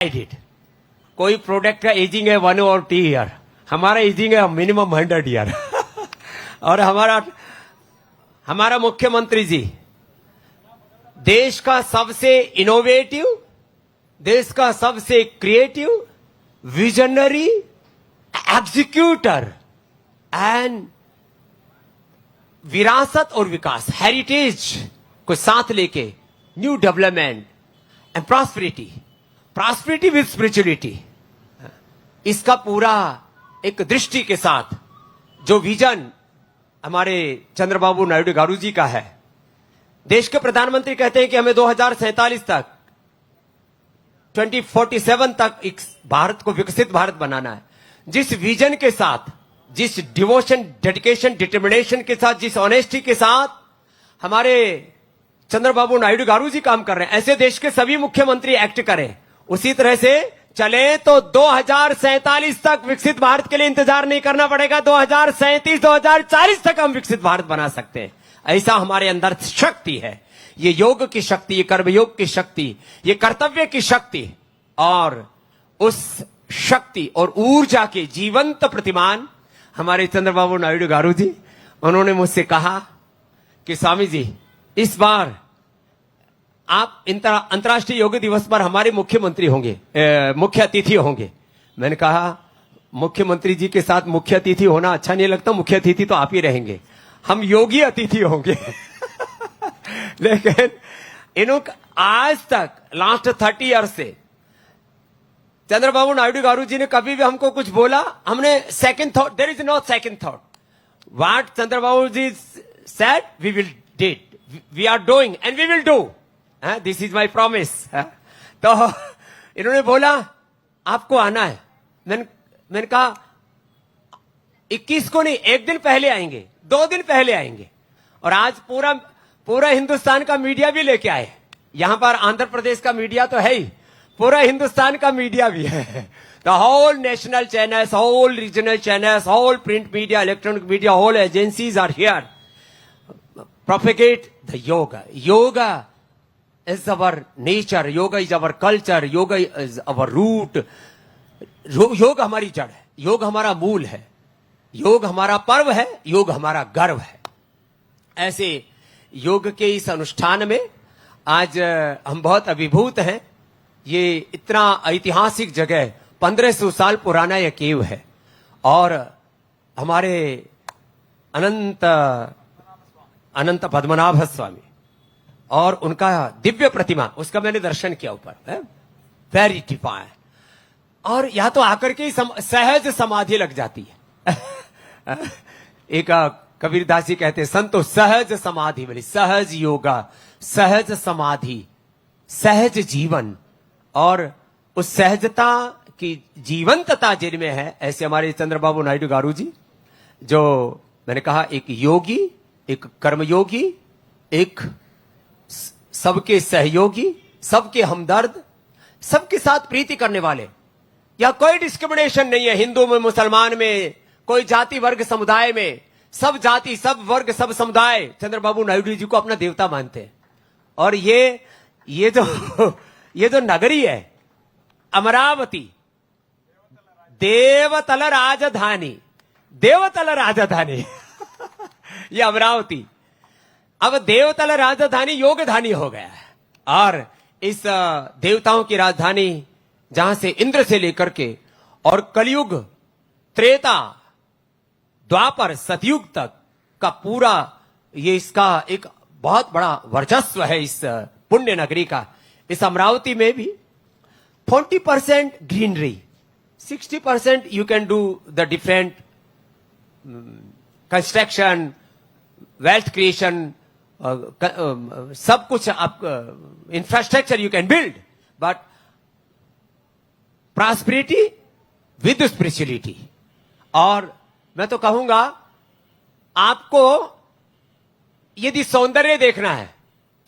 Did कोई product का ageing है 1 और 2 ईयर, हमारा एजिंग है मिनिमम 100 ईयर। और हमारा मुख्यमंत्री जी देश का सबसे इनोवेटिव, देश का सबसे क्रिएटिव, विजनरी, एग्जीक्यूटर एंड विरासत और विकास, हेरिटेज को साथ लेके new development and prosperity with spirituality, इसका पूरा एक दृष्टि के साथ जो विजन हमारे चंद्रबाबू नायडू गारू जी का है। देश के प्रधानमंत्री कहते हैं कि हमें 2047 तक 2047 तक एक भारत को विकसित भारत बनाना है। जिस विजन के साथ, जिस डिवोशन, डेडिकेशन, डिटर्मिनेशन के साथ, जिस ऑनेस्टी के साथ हमारे चंद्रबाबू नायडू गारू जी काम कर रहे हैं, ऐसे देश के सभी मुख्यमंत्री एक्ट करें, उसी तरह से चले तो 2047 तक विकसित भारत के लिए इंतजार नहीं करना पड़ेगा। 2037, 2040 तक हम विकसित भारत बना सकते हैं। ऐसा हमारे अंदर शक्ति है। ये योग की शक्ति, ये कर्मयोग की शक्ति, ये कर्तव्य की शक्ति, और उस शक्ति और ऊर्जा के जीवंत प्रतिमान हमारे चंद्रबाबू नायडू गारू जी। उन्होंने मुझसे कहा कि स्वामी जी, इस बार आप अंतर्राष्ट्रीय योग दिवस पर हमारे मुख्यमंत्री होंगे, मुख्य अतिथि होंगे। मैंने कहा मुख्यमंत्री जी के साथ मुख्य अतिथि होना अच्छा नहीं लगता, मुख्य अतिथि तो आप ही रहेंगे, हम योगी अतिथि होंगे। लेकिन इन्होंने आज तक लास्ट 30 ईयर से चंद्रबाबू नायडू गारू जी ने कभी भी हमको कुछ बोला, हमने second thought, there is no second thought, what Chandrababu ji said we will did, we are doing and we will do, this is my promise. तो इन्होंने बोला आपको आना है। मैंने कहा 21 को नहीं, एक दिन पहले आएंगे, 2 दिन पहले आएंगे। और आज पूरा हिंदुस्तान का मीडिया भी लेके आए। यहां पर आंध्र प्रदेश का मीडिया तो है ही, पूरा हिंदुस्तान का मीडिया भी है। The whole national channels, whole regional channels, whole print media, electronic media, whole agencies are here, propagate the yoga. Yoga is our nature. Yoga is our culture. Yoga is our root. योग हमारी जड़ है, योग हमारा मूल है, योग हमारा पर्व है, योग हमारा गर्व है। ऐसे योग के इस अनुष्ठान में आज हम बहुत अभिभूत हैं। ये इतना ऐतिहासिक जगह, 1500 साल पुराना यह केव है, और हमारे अनंत पद्मनाभ स्वामी और उनका दिव्य प्रतिमा, उसका मैंने दर्शन किया ऊपर, वेरी डिवाइन। और यहां तो आकर के सहज समाधि लग जाती है। एक कबीरदास जी कहते हैं, संतो सहज समाधि मिली, सहज योगा, सहज समाधि, सहज जीवन, और उस सहजता की जीवंतता जिनमें है, ऐसे हमारे चंद्रबाबू नायडू गारू जी, जो मैंने कहा एक योगी, एक कर्मयोगी, एक सबके सहयोगी, सबके हमदर्द, सबके साथ प्रीति करने वाले। या कोई डिस्क्रिमिनेशन नहीं है, हिंदू में, मुसलमान में, कोई जाति वर्ग समुदाय में, सब जाति, सब वर्ग, सब समुदाय चंद्रबाबू नायडू जी को अपना देवता मानते हैं। और ये जो नगरी है अमरावती, देवतल राजधानी, देवतल राजधानी ये अमरावती अब देवतल राजधानी योगधानी हो गया है। और इस देवताओं की राजधानी, जहां से इंद्र से लेकर के और कलयुग, त्रेता, द्वापर, सतयुग तक का पूरा ये इसका एक बहुत बड़ा वर्चस्व है इस पुण्य नगरी का। इस अमरावती में भी 40% greenery, 60% you can do the different construction, wealth creation, सब कुछ आप infrastructure you can build, but prosperity with spirituality. और मैं तो कहूंगा, आपको यदि सौंदर्य देखना है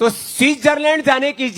तो स्विट्जरलैंड जाने की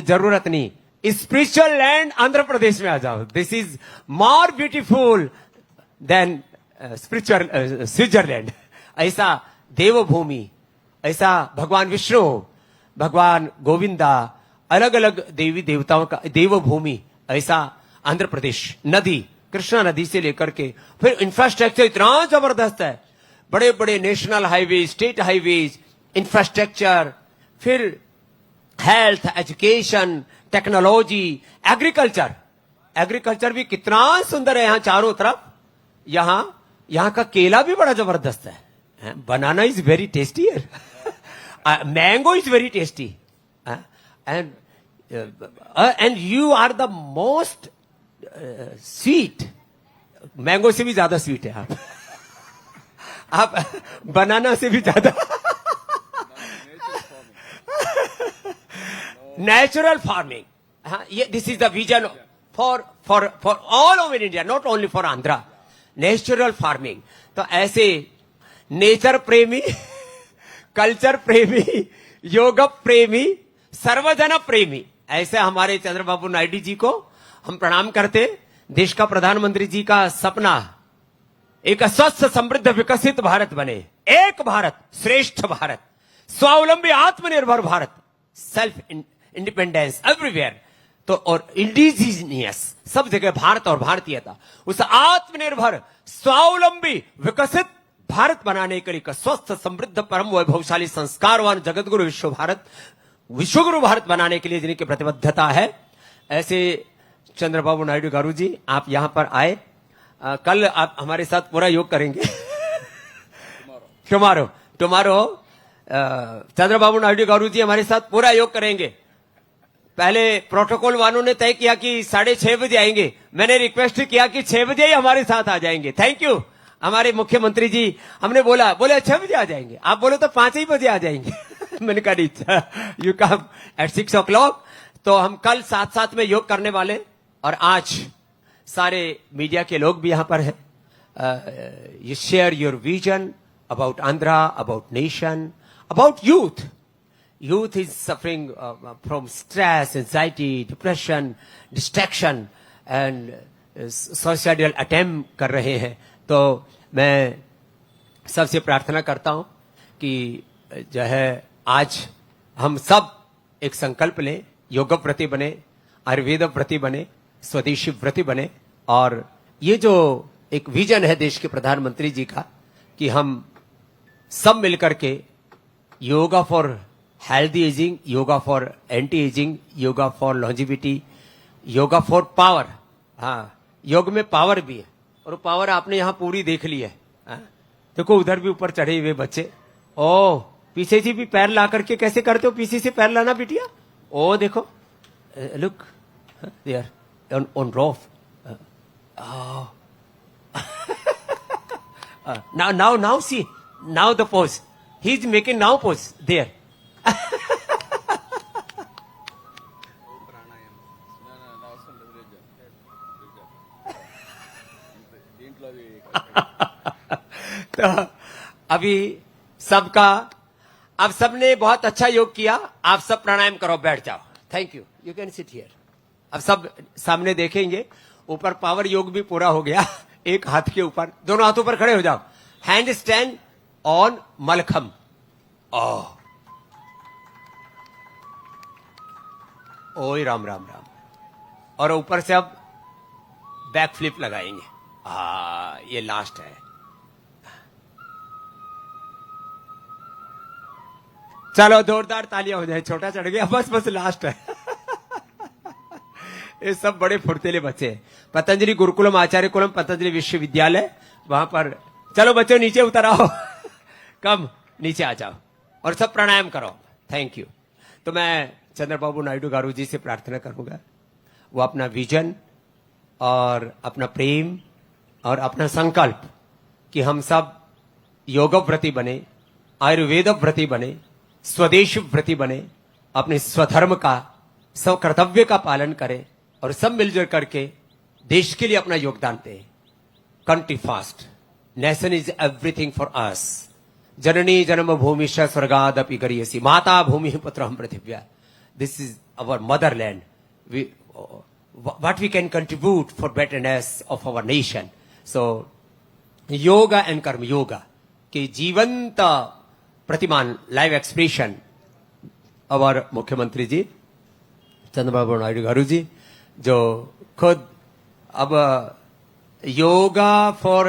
जरूरत नहीं, स्पिरिचुअल लैंड आंध्र प्रदेश में आ जाओ। This is more beautiful then Switzerland. ऐसा देवभूमि, ऐसा भगवान विष्णु, भगवान गोविंदा, अलग अलग देवी देवताओं का देवभूमि, ऐसा आंध्र प्रदेश नदी, कृष्णा नदी से लेकर के फिर इंफ्रास्ट्रक्चर इतना जबरदस्त है, बड़े बड़े national highway, state highways, infrastructure, फिर health, education, technology, agriculture. Agriculture भी कितना सुंदर है यहाँ चारों तरफ। यहाँ का केला भी बड़ा जबरदस्त है। Banana is very tasty, mango is very tasty, and you are the most sweet. Mango से भी ज्यादा स्वीट है आप बनाना से भी ज्यादा नेचुरल फार्मिंग। ये this is the vision for all over India, not only for Andhra. Natural farming. तो ऐसे नेचर प्रेमी, कल्चर प्रेमी, योग प्रेमी, सर्वजन प्रेमी ऐसे हमारे चंद्रबाबू नायडू जी को हम प्रणाम करते। देश का प्रधानमंत्री जी का सपना एक स्वस्थ, समृद्ध, विकसित भारत बने, एक भारत श्रेष्ठ भारत, स्वावलंबी आत्मनिर्भर भारत, सेल्फ इंडिपेंडेंस एवरीवेयर। तो और इंडिजीनियस सब जगह भारत और भारतीयता, उस आत्मनिर्भर, स्वावलंबी, विकसित भारत बनाने के लिए एक स्वस्थ, समृद्ध, परम वैभवशाली, संस्कारवान, जगतगुरु विश्वगुरु भारत बनाने के लिए जिनकी प्रतिबद्धता है, ऐसे चंद्रबाबू नायडू गारू जी आप यहां पर आए। कल आप हमारे साथ पूरा योग करेंगे। टुमारो चंद्रबाबू नायडू गारू जी हमारे साथ पूरा योग करेंगे। पहले प्रोटोकॉल वालों ने तय किया कि 6:30 बजे आएंगे, मैंने रिक्वेस्ट किया कि 6 बजे ही हमारे साथ आ जाएंगे। थैंक यू हमारे मुख्यमंत्री जी। हमने बोले 6 बजे आ जाएंगे, आप बोले तो 5 ही बजे आ जाएंगे। मैंने कहा यू कम एट 6 o'clock। तो हम कल साथ में योग करने वाले, और आज सारे मीडिया के लोग भी यहां पर है। You share your vision about Andhra, about nation, about youth. Youth is suffering from stress, anxiety, depression, distraction and suicidal attempt कर रहे हैं। तो मैं सबसे प्रार्थना करता हूं कि जो है आज हम सब एक संकल्प लें, योग व्रती बने, आयुर्वेद व्रती बने, स्वदेशी व्रती बने। और ये जो एक विजन है देश के प्रधानमंत्री जी का कि हम सब मिलकर के yoga for healthy ageing, yoga for anti ageing, yoga for longevity, yoga for power. हाँ, योग में पावर भी है, और वो पावर आपने यहां पूरी देख ली है। देखो उधर भी ऊपर चढ़े हुए बच्चे। ओ पीछे से भी पैर ला करके कैसे करते हो? पीछे से पैर लाना बिटिया। ओ देखो, look there on roof. now see, now the pose. He is making now pose there. तो अभी सबका, अब सबने बहुत अच्छा योग किया। आप सब प्राणायाम करो, बैठ जाओ। Thank you, you can sit here. अब सब सामने देखेंगे, ऊपर पावर योग भी पूरा हो गया। एक हाथ के ऊपर, दोनों हाथों पर खड़े हो जाओ। Hand stand on mallakhamb. ओए राम राम राम। और ऊपर से अब बैक फ्लिप लगाएंगे। ये लास्ट है। चलो जोरदार तालियां हो जाए। छोटा चढ़ गया, बस लास्ट है। ये सब बड़े फुर्तीले बच्चे हैं। पतंजलि गुरुकुलम आचार्य कुलम पतंजलि विश्वविद्यालय, वहां पर। चलो बच्चों नीचे उतर आओ। कम नीचे आ जाओ और सब प्राणायाम करो। Thank you. तो मैं चंद्रबाबू नायडू गारू जी से प्रार्थना करूंगा, वो अपना विजन और अपना प्रेम और अपना संकल्प कि हम सब योग व्रती बने, आयुर्वेद व्रती बने, स्वदेश व्रती बने, अपने स्वधर्म का, स्वकर्तव्य का पालन करें और सब मिलजुल करके देश के लिए अपना योगदान दें। Country first, nation is everything for us. जननी जन्मभूमि स्वर्गादपि गरीयसी, माता भूमि पुत्रम पृथिव्या। This is our motherland. What we can contribute for betterness of our nation. So, yoga and karma yoga के जीवंत प्रतिमान, लाइव एक्सप्रेशन, अवर मुख्यमंत्री जी चंद्रबाबू नायडू गारू जी, जो खुद अब yoga for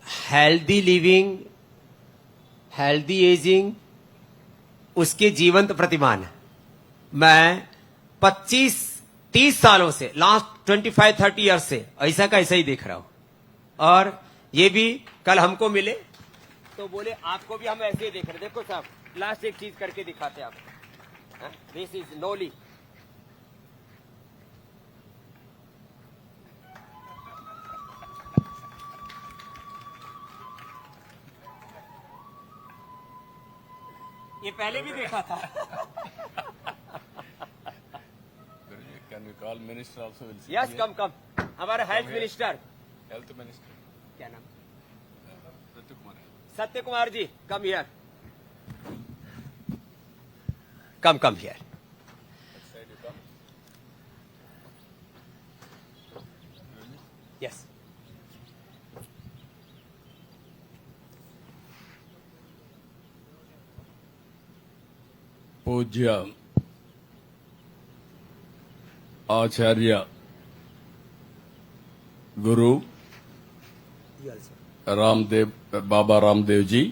healthy living, healthy ageing, उसके जीवंत प्रतिमान है। मैं 25-30 सालों से, लास्ट 25-30 ईयर्स से ऐसा का ऐसा ही देख रहा हूं। और ये भी कल हमको मिले तो बोले आपको भी हम ऐसे ही देख रहे। देखो साहब, लास्ट एक चीज करके दिखाते आप। This is Nooli. ये पहले भी देखा था। Can we call minister also? Will sit yes, here? Come come. हमारा health here. Minister, Health minister. क्या नाम? Satya Kumar. Satya Kumar ji, come here, come here. That side you come. Yes. पूज्य आचार्य गुरु रामदेव, बाबा रामदेव जी,